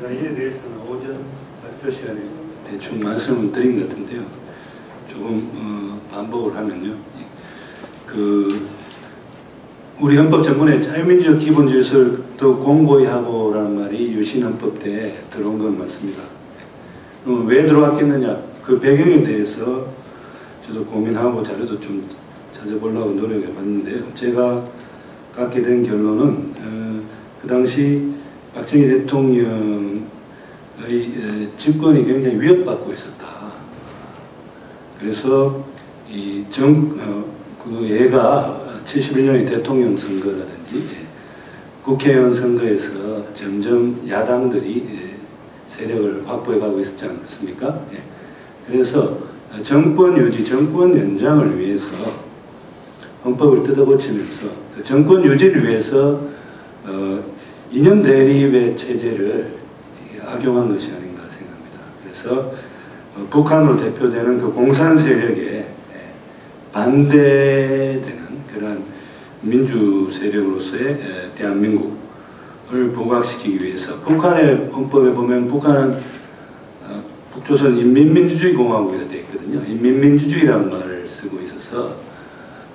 제가 이에 대해서는 오전 발표 시간에 대충 말씀을 드린 것 같은데요. 조금 반복을 하면요. 우리 헌법 전문에 자유민주적 기본 질서를 더 공고히 하고라는 말이 유신헌법 때에 들어온 건 맞습니다. 왜 들어왔겠느냐, 그 배경에 대해서 저도 고민하고 자료도 좀 찾아보려고 노력해 봤는데요. 제가 갖게 된 결론은 그 당시 박정희 대통령의 집권이 굉장히 위협받고 있었다. 그래서 그 얘가 71년의 대통령 선거라든지 국회의원 선거에서 점점 야당들이 세력을 확보해가고 있었지 않습니까? 그래서 정권 유지, 정권 연장을 위해서 헌법을 뜯어고치면서 정권 유지를 위해서 이념 대립의 체제를 악용한 것이 아닌가 생각합니다. 그래서 북한으로 대표되는 그 공산 세력에 반대되는 그런 민주 세력으로서의 대한민국을 부각시키기 위해서 북한의 헌법에 보면 북한은 북조선 인민민주주의공화국이라 되어 있거든요. 인민민주주의라는 말을 쓰고 있어서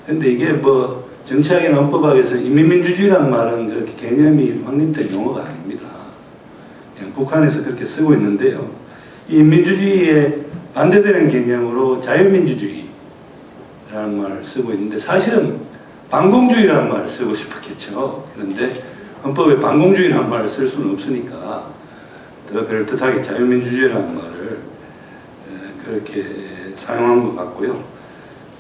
근데 이게 뭐 정치학이나 헌법학에서 인민민주주의라는 말은 그렇게 개념이 확립된 용어가 아닙니다. 그냥 북한에서 그렇게 쓰고 있는데요. 이 민주주의에 반대되는 개념으로 자유민주주의라는 말을 쓰고 있는데 사실은 반공주의라는 말을 쓰고 싶었겠죠. 그런데 헌법에 반공주의라는 말을 쓸 수는 없으니까 더 그럴듯하게 자유민주주의라는 말을 그렇게 사용한 것 같고요.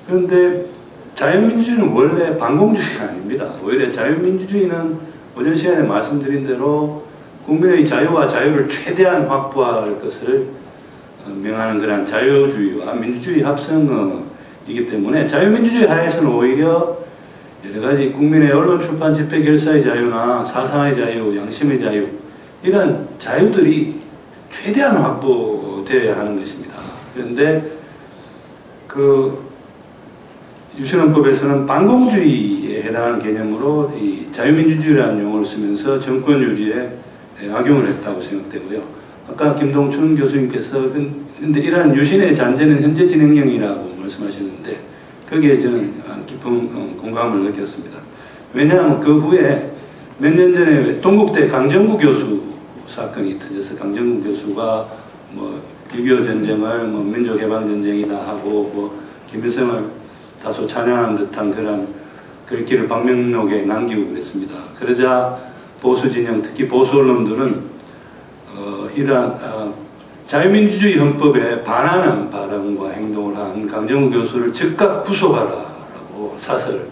그런데 자유민주주의는 원래 반공주의가 아닙니다. 오히려 자유민주주의는 오전 시간에 말씀드린 대로 국민의 자유와 자유를 최대한 확보할 것을 명하는 그런 자유주의와 민주주의 합성이기 때문에 자유민주주의 하에서는 오히려 여러 가지 국민의 언론, 출판, 집회, 결사의 자유나 사상의 자유, 양심의 자유 이런 자유들이 최대한 확보되어야 하는 것입니다. 그런데 유신헌법에서는 반공주의에 해당하는 개념으로 이 자유민주주의라는 용어를 쓰면서 정권 유지에 악용을 했다고 생각되고요. 아까 김동춘 교수님께서 근데 이러한 유신의 잔재는 현재 진행형이라고 말씀하셨는데 거기에 저는 깊은 공감을 느꼈습니다. 왜냐하면 그 후에 몇 년 전에 동국대 강정구 교수 사건이 터져서 강정구 교수가 뭐 6.25 전쟁을 뭐 민족해방전쟁이다 하고 뭐 김일성을 다소 찬양한 듯한 그런 글귀를 방명록에 남기고 그랬습니다. 그러자 보수 진영, 특히 보수 언론들은 이러한 자유민주주의 헌법에 반하는 발언과 행동을 한 강정구 교수를 즉각 구속하라라고 사설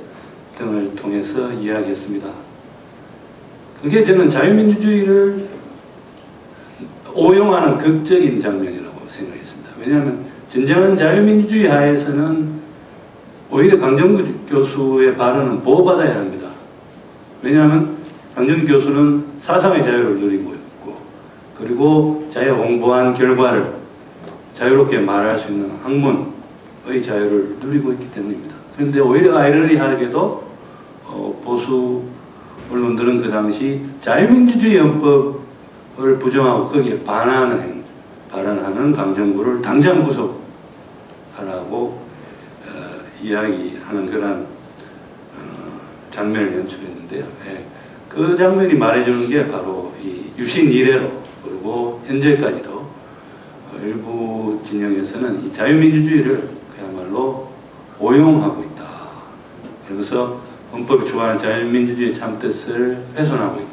등을 통해서 이야기했습니다. 그게 저는 자유민주주의를 오용하는 극적인 장면이라고 생각했습니다. 왜냐하면 진정한 자유민주주의 하에서는 오히려 강정구 교수의 발언은 보호받아야 합니다. 왜냐하면 강정구 교수는 사상의 자유를 누리고 있고 그리고 자기가 공부한 결과를 자유롭게 말할 수 있는 학문의 자유를 누리고 있기 때문입니다. 그런데 오히려 아이러니하게도 보수 언론들은 그 당시 자유민주주의 헌법을 부정하고 거기에 반하는 발언하는 강정구를 당장 구속하라고 이야기하는 그런 장면을 연출했는데요. 그 장면이 말해주는 게 바로 이 유신 이래로 그리고 현재까지도 일부 진영에서는 이 자유민주주의를 그야말로 오용하고 있다. 그러면서 헌법이 주관하는 자유민주주의의 참뜻을 훼손하고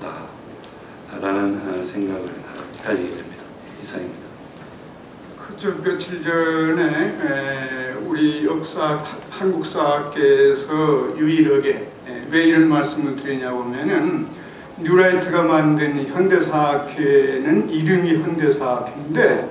있다라는 생각을 가지게 됩니다. 이상입니다. 그저 며칠 전에 우리 한국사학계에서 유일하게 왜 이런 말씀을 드리냐고 하면은 뉴라이트가 만든 현대사학회는 이름이 현대사학회인데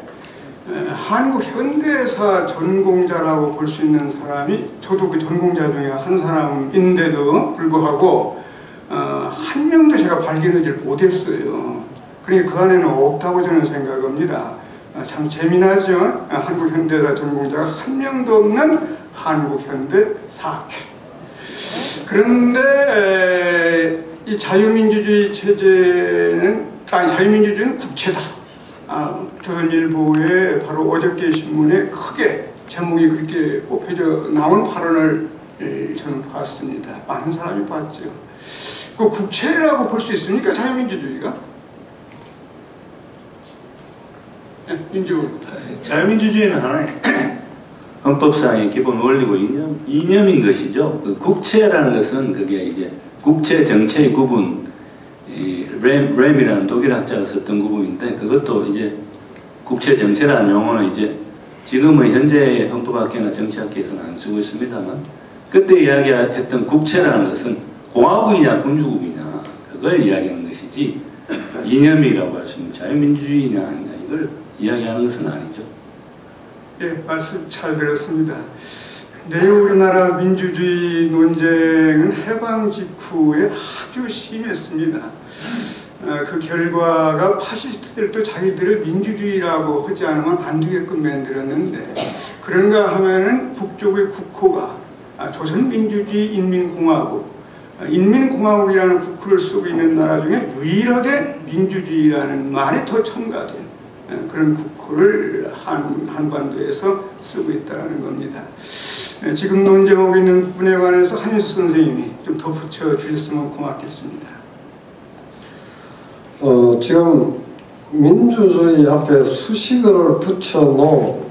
한국 현대사 전공자라고 볼 수 있는 사람이 저도 그 전공자 중에 한 사람인데도 불구하고 한 명도 제가 발견하지 못했어요. 그러니까 그 안에는 없다고 저는 생각합니다. 참 재미나죠. 한국 현대사 전공자가 한 명도 없는 한국 현대사학회. 그런데 이 자유민주주의 체제는 자유민주주의는 국채다. 조선일보의 바로 어저께 신문에 크게 제목이 그렇게 뽑혀져 나온 발언을 저는 봤습니다. 많은 사람이 봤죠. 그 국채라고 볼 수 있습니까? 자유민주주의가? 자유민주주의는 하나의 헌법상의 기본 원리고 이념인 것이죠. 그 국채라는 것은 그게 이제 국채 정체의 구분, 램이라는 독일 학자가 썼던 구분인데, 그것도 이제 국채 정체라는 용어는 이제 지금의 현재 헌법학계나 정치학계에서는 안 쓰고 있습니다만, 그때 이야기했던 국채라는 것은 공화국이냐 군주국이냐 그걸 이야기하는 것이지, 이념이라고 할 수 있는 자유민주주의냐 아니냐 이걸 이야기하는 것은 아니죠. 예, 말씀 잘 들었습니다. 네, 우리나라 민주주의 논쟁은 해방 직후에 아주 심했습니다. 그 결과가 파시스트들도 자기들을 민주주의라고 하지 않으면 안 되게끔 만들었는데, 그런가 하면은 북쪽의 국호가 조선민주주의 인민공화국, 인민공화국이라는 국호를 쓰고 있는 나라 중에 유일하게 민주주의라는 말이 더 첨가된 그런 국호를 한반도에서 쓰고 있다는 겁니다. 지금 논쟁하고 있는 부분에 관해서 한인수 선생님이 좀 덧붙여 주셨으면 고맙겠습니다. 지금 민주주의 앞에 수식어를 붙여놓은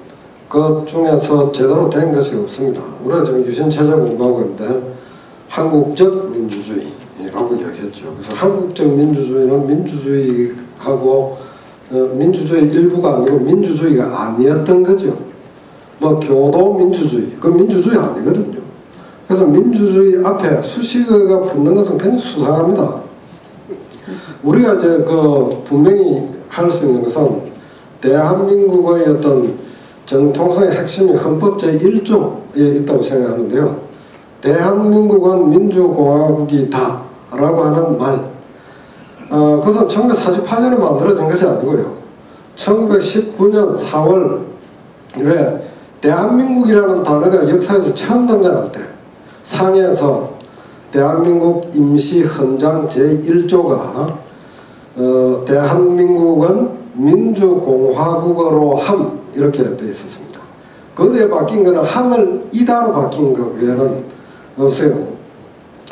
것 중에서 제대로 된 것이 없습니다. 우리가 지금 유신체제 공부하고 있는데 한국적 민주주의라고 이야기했죠. 그래서 한국적 민주주의는 민주주의하고 민주주의 일부가 아니고 민주주의가 아니었던 거죠. 뭐 교도 민주주의, 그 민주주의 아니거든요. 그래서 민주주의 앞에 수식어가 붙는 것은 굉장히 수상합니다. 우리가 이제 분명히 할 수 있는 것은 대한민국의 어떤 정통성의 핵심이 헌법 제1조에 있다고 생각하는데요. 대한민국은 민주공화국이다 라고 하는 말, 그것은 1948년에 만들어진 것이 아니고요. 1919년 4월에 대한민국이라는 단어가 역사에서 처음 등장할 때 상해에서 대한민국 임시헌장 제1조가 대한민국은 민주공화국으로 함 이렇게 돼 있었습니다. 거기에 바뀐 거는 함을 이다로 바뀐 거 외에는 없어요.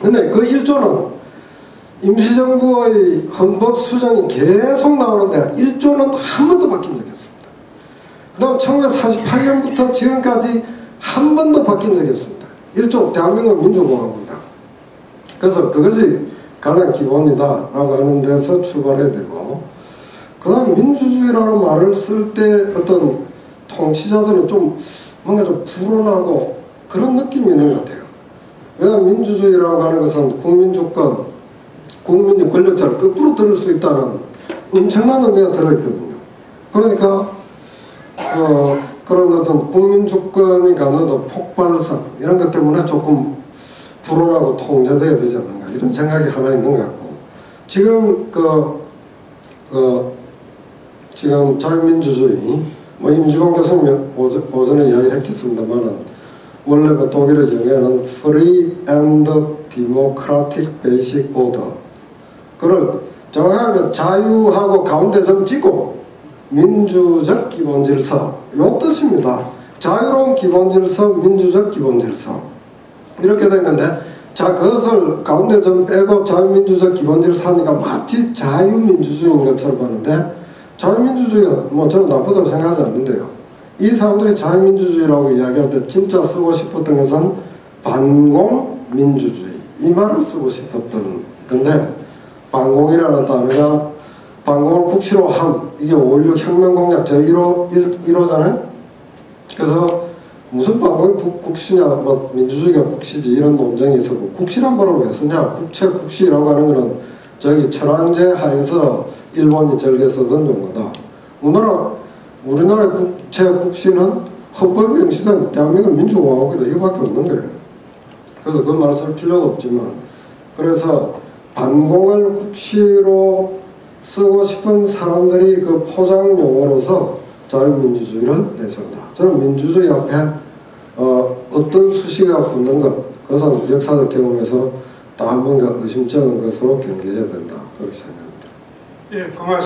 근데 그 1조는 임시정부의 헌법 수정이 계속 나오는데 1조는 한 번도 바뀐 적이 없습니다. 그 다음 1948년부터 지금까지 한 번도 바뀐 적이 없습니다. 1조 대한민국 민주공화국이다. 그래서 그것이 가장 기본이다 라고 하는 데서 출발해야 되고, 그 다음 민주주의라는 말을 쓸 때 어떤 통치자들은 좀 뭔가 좀 불온하고 그런 느낌이 있는 것 같아요. 왜냐하면 민주주의라고 하는 것은 국민주권, 국민이 권력자를 거꾸로 들을 수 있다는 엄청난 의미가 들어있거든요. 그러니까 그런 어떤 국민주권이 갖는 폭발성 이런 것 때문에 조금 불온하고 통제돼야 되지 않는가 이런 생각이 하나 있는 것 같고, 지금 지금 자유민주주의 임지봉 교수님 오전에 이야기했겠습니다만은 원래 독일의 영어에는 Free and Democratic Basic Order, 그걸 정확하게 자유하고 가운데 점 찍고 민주적 기본질서 요 뜻입니다. 자유로운 기본질서, 민주적 기본질서 이렇게 된 건데, 자 그것을 가운데 좀 빼고 자유민주적 기본질서 하니까 마치 자유민주주의인 것처럼 하는데, 자유민주주의가 저는 나쁘다고 생각하지 않는데요. 이 사람들이 자유민주주의라고 이야기할 때 진짜 쓰고 싶었던 것은 반공민주주의 이 말을 쓰고 싶었던 건데, 반공이라는 단어가 반공을 국시로 함, 이게 5.16 혁명공약 제1호잖아요. 그래서 무슨 반공이 국시냐, 민주주의가 국시지 이런 논쟁이 있었고, 국시란 말을 왜 쓰냐, 국채 국시라고 하는 거는 저기 천황제 하에서 일본이 절개 쓰던 용어다. 우리나라의 국채 국시는 헌법에 명시된 대한민국 민주공화국이다 이거밖에 없는 거예요. 그래서 그 말을 쓸 필요도 없지만, 그래서 반공을 국시로 쓰고 싶은 사람들이 그 포장 용어로서 자유민주주의를 내세운다. 저는 민주주의 앞에 어떤 수식어가 붙는 것, 그것은 역사적 경험에서 다 뭔가 의심쩍은 것으로 경계해야 된다 그렇게 생각합니다. 예, 고맙습니다.